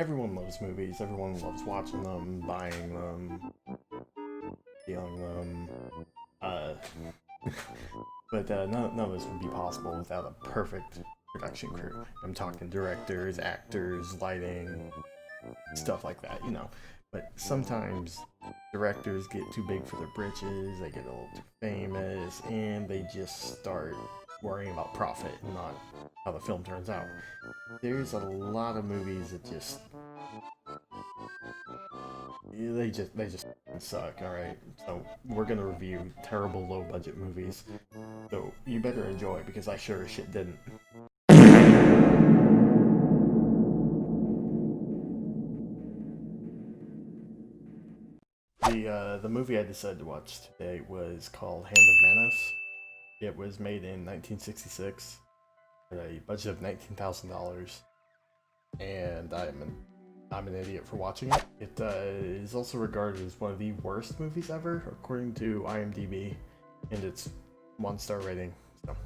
everyone loves movies. Everyone loves watching them, buying them, stealing them. Uh, but none of this would be possible without a perfect production crew. I'm talking directors, actors, lighting, stuff like that, you know. But sometimes directors get too big for their britches, they get a little too famous, and they just start worrying about profit and not how the film turns out. There's a lot of movies that just they just suck, alright? So we're gonna review terrible low budget movies. So you better enjoy because I sure as shit didn't. The movie I decided to watch today was called Hand of Manos. It was made in 1966 at a budget of $19,000, and I'm an idiot for watching it. It is also regarded as one of the worst movies ever, according to IMDb, and its 1-star rating. So.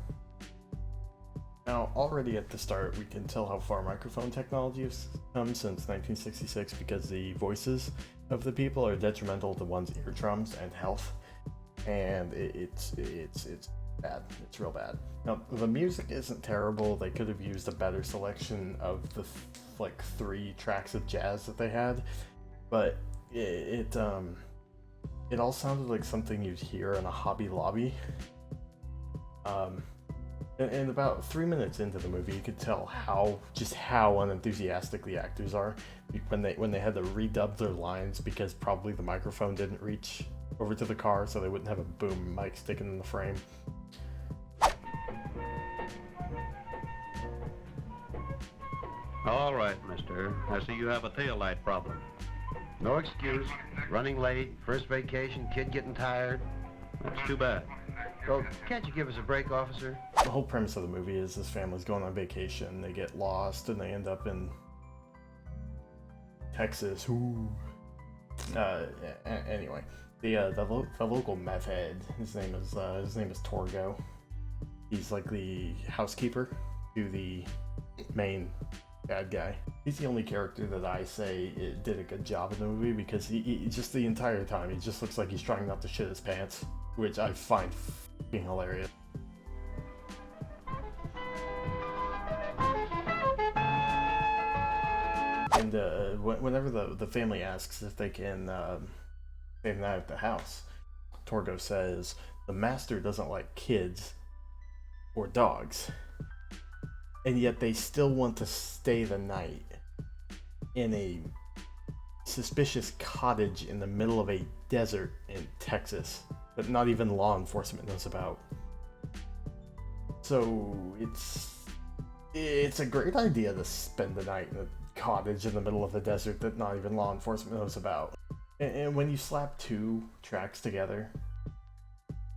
Now, already at the start, we can tell how far microphone technology has come since 1966 because the voices of the people are detrimental to one's eardrums and health, and it's bad. It's real bad. Now, the music isn't terrible. They could have used a better selection of the like 3 tracks of jazz that they had, but it all sounded like something you'd hear in a Hobby Lobby. And about 3 minutes into the movie, you could tell how unenthusiastic the actors are when they had to redub their lines because probably the microphone didn't reach over to the car, so they wouldn't have a boom mic sticking in the frame. All right, mister. I see you have a taillight problem. No excuse. Running late, first vacation, kid getting tired. That's too bad. So, can't you give us a break, officer? The whole premise of the movie is this family's going on vacation, they get lost, and they end up in Texas. Ooh. Anyway, the local meth head, his name is Torgo. He's like the housekeeper to the main bad guy. He's the only character that I say did a good job in the movie because he just the entire time he just looks like he's trying not to shit his pants, which I find f***ing hilarious. And whenever the family asks if they can stay the night at the house, Torgo says the master doesn't like kids or dogs, and yet they still want to stay the night in a suspicious cottage in the middle of a desert in Texas that not even law enforcement knows about. So it's a great idea to spend the night in a cottage in the middle of the desert that not even law enforcement knows about. And when you slap 2 tracks together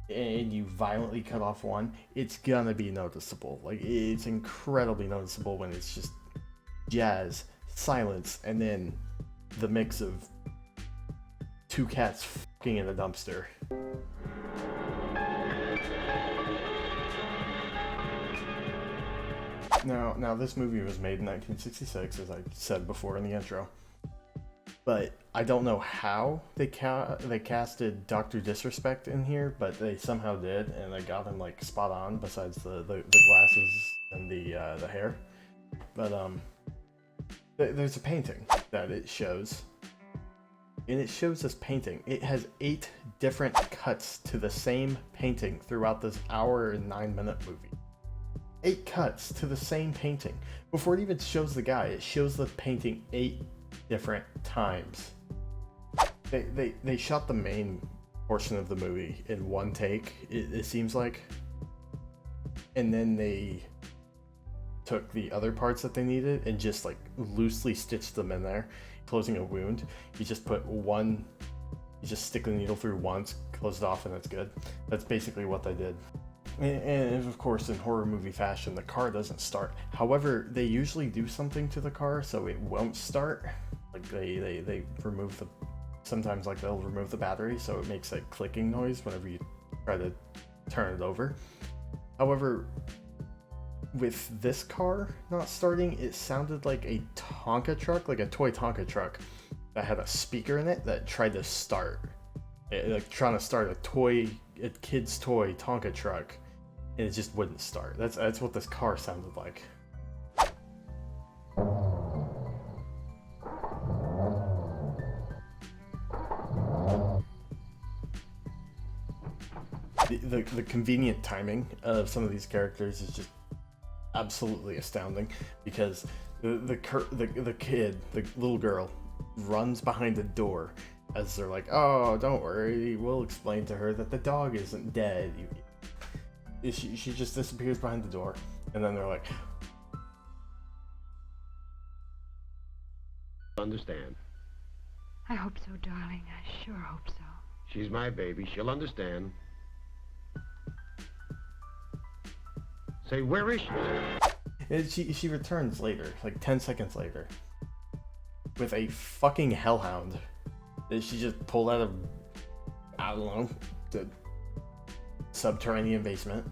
and you violently cut off one, it's gonna be noticeable. Like, it's incredibly noticeable when it's just jazz, silence, and then the mix of 2 cats fucking in a dumpster. Now this movie was made in 1966, as I said before in the intro. But I don't know how they casted Dr. Disrespect in here, but they somehow did, and they got him like spot on. Besides the glasses and the hair, but there's a painting that it shows, and it shows this painting. It has 8 different cuts to the same painting throughout this hour and 9-minute movie. 8 cuts to the same painting. Before it even shows the guy, it shows the painting 8 different times. They shot the main portion of the movie in one take, it seems like, and then they took the other parts that they needed and just like loosely stitched them in there. Closing a wound, you just stick the needle through once, close it off, and it's good. That's basically what they did. And of course, in horror movie fashion, the car doesn't start. However, they usually do something to the car so it won't start. Like they remove sometimes like they'll remove the battery so it makes a clicking noise whenever you try to turn it over. However, with this car not starting, it sounded like a Tonka truck, like a toy Tonka truck that had a speaker in it that tried to start. Like trying to start a kid's toy Tonka truck, and it just wouldn't start. That's what this car sounded like. The convenient timing of some of these characters is just absolutely astounding, because the kid, the little girl, runs behind a door as they're like, "Oh, don't worry, we'll explain to her that the dog isn't dead." She just disappears behind the door, and then they're like, Understand. I hope so, darling. I sure hope so. She's my baby. She'll understand. Say, where is she? and she returns later, like 10 seconds later, with a fucking hellhound that she just pulled out of, I don't know, the subterranean basement.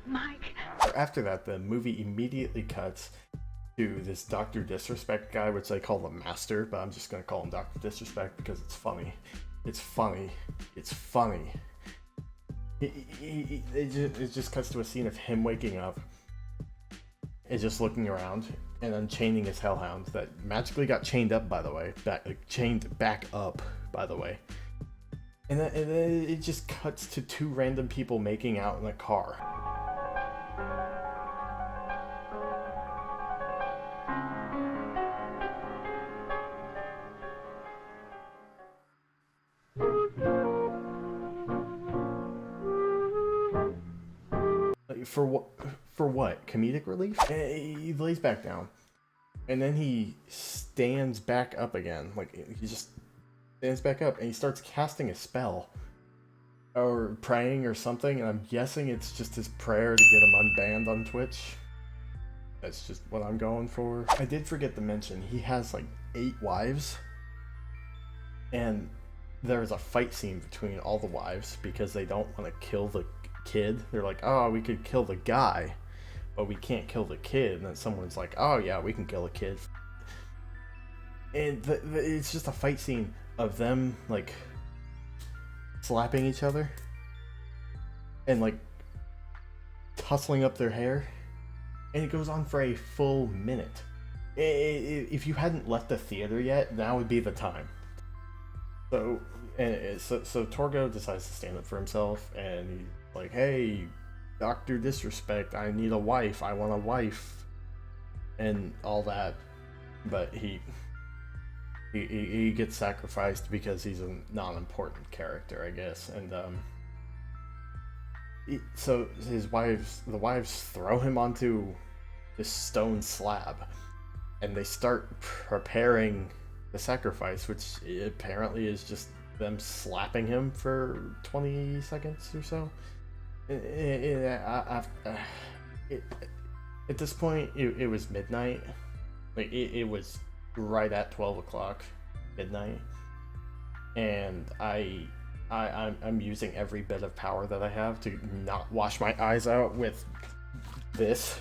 Mike! After that, the movie immediately cuts to this Dr. Disrespect guy, which they call the Master, but I'm just gonna call him Dr. Disrespect because it's funny. It's funny. It's funny. It just cuts to a scene of him waking up and just looking around and unchaining his hellhound that magically got chained up, by the way. Chained back up, by the way. And then it just cuts to two random people making out in a car. For what? Comedic relief? He lays back down, and then he stands back up again. Like, he just stands back up, and he starts casting a spell, or praying or something, and I'm guessing it's just his prayer to get him unbanned on Twitch. That's just what I'm going for. I did forget to mention, he has like 8 wives, and there's a fight scene between all the wives because they don't want to kill the kid. They're like, "Oh, we could kill the guy, but we can't kill the kid." And then someone's like, "Oh yeah, we can kill a kid." And it's just a fight scene of them like slapping each other and like tussling up their hair, and it goes on for a full minute. If you hadn't left the theater yet, now would be the time. So Torgo decides to stand up for himself, and he's like, "Hey, Dr. Disrespect, I need a wife. I want a wife," and all that. But he gets sacrificed because he's a non-important character, I guess. And so the wives throw him onto this stone slab, and they start preparing the sacrifice, which apparently is just them slapping him for 20 seconds or so. At this point, it was midnight. Like, it was right at 12 o'clock midnight, and I'm using every bit of power that I have to not wash my eyes out with this.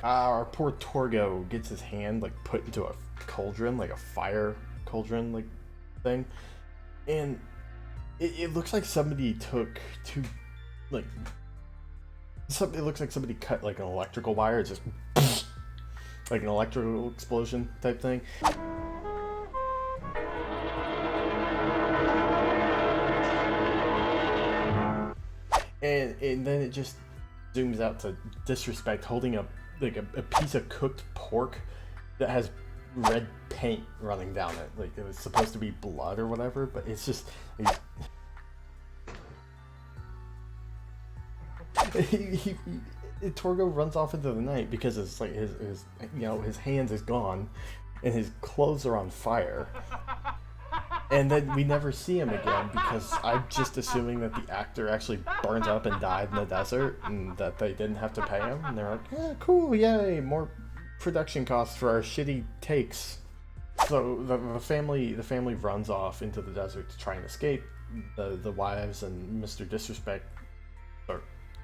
Our poor Torgo gets his hand like put into a cauldron, like a fire cauldron like thing, and it looks like somebody took two, like, it looks like somebody cut like an electrical wire, just like an electrical explosion type thing. And then it just zooms out to Disrespect holding up like a piece of cooked pork that has red paint running down it. Like, it was supposed to be blood or whatever, but it's just Torgo runs off into the night because it's like his hands is gone and his clothes are on fire. And then we never see him again because I'm just assuming that the actor actually burnt up and died in the desert and that they didn't have to pay him. And they're like, "Yeah, cool, yay, more production costs for our shitty takes." So the family runs off into the desert to try and escape. The wives and Mr. Disrespect are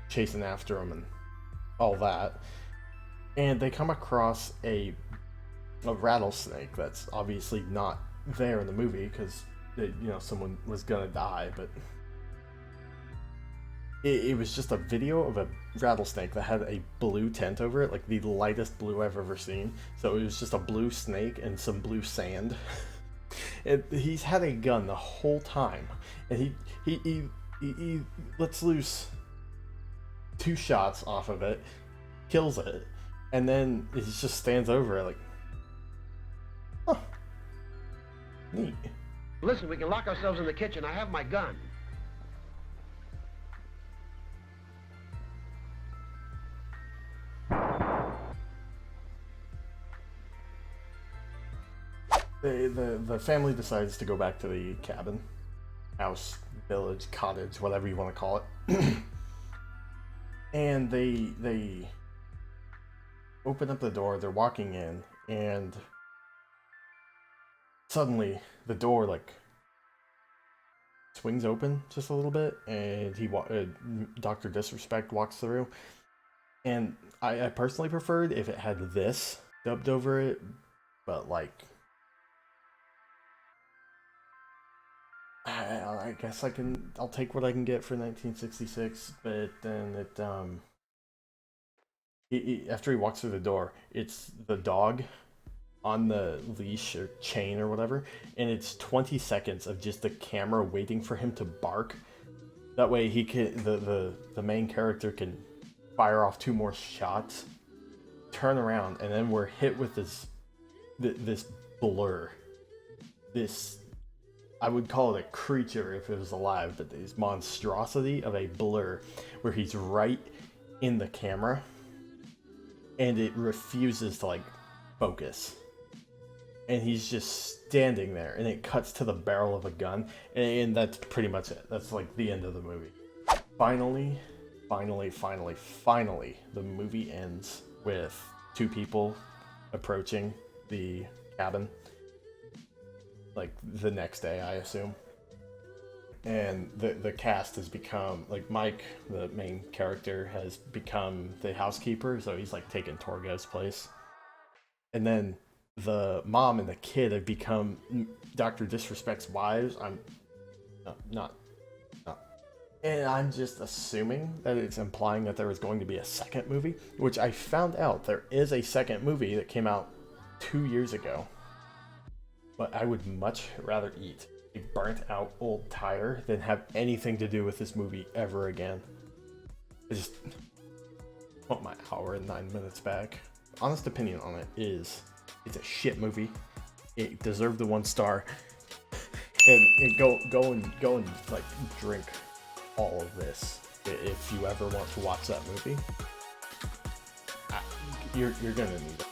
chasing after them and all that. And they come across a rattlesnake that's obviously not there in the movie because someone was gonna die, but it was just a video of a rattlesnake that had a blue tent over it, like the lightest blue I've ever seen. So it was just a blue snake and some blue sand. And he's had a gun the whole time, and he lets loose 2 shots off of it, kills it, and then he just stands over it like, huh, neat. Listen, we can lock ourselves in the kitchen. I have my gun. The family decides to go back to the cabin, house, village, cottage, whatever you want to call it. And they open up the door, they're walking in, and suddenly the door like swings open just a little bit, and Dr. Disrespect walks through. And I personally preferred if it had this dubbed over it, but like, I guess I'll take what I can get for 1966, but then after he walks through the door, it's the dog on the leash or chain or whatever, and it's 20 seconds of just the camera waiting for him to bark. That way he can, the main character can fire off 2 more shots, turn around, and then we're hit with this blur. This, I would call it a creature if it was alive, but this monstrosity of a blur where he's right in the camera and it refuses to like focus. And he's just standing there, and it cuts to the barrel of a gun, and that's pretty much it. That's like the end of the movie. Finally, the movie ends with 2 people approaching the cabin, like the next day, I assume. And the cast has become, like, Mike, the main character, has become the housekeeper, so he's like taking Torgo's place. And then the mom and the kid have become Dr. Disrespect's wives. Not. And I'm just assuming that it's implying that there was going to be a second movie, which I found out there is a second movie that came out 2 years ago. But I would much rather eat a burnt out old tire than have anything to do with this movie ever again. I just want my hour and 9 minutes back. Honest opinion on it is, it's a shit movie. It deserved the 1 star. And go and like drink all of this if you ever want to watch that movie. You're gonna need it.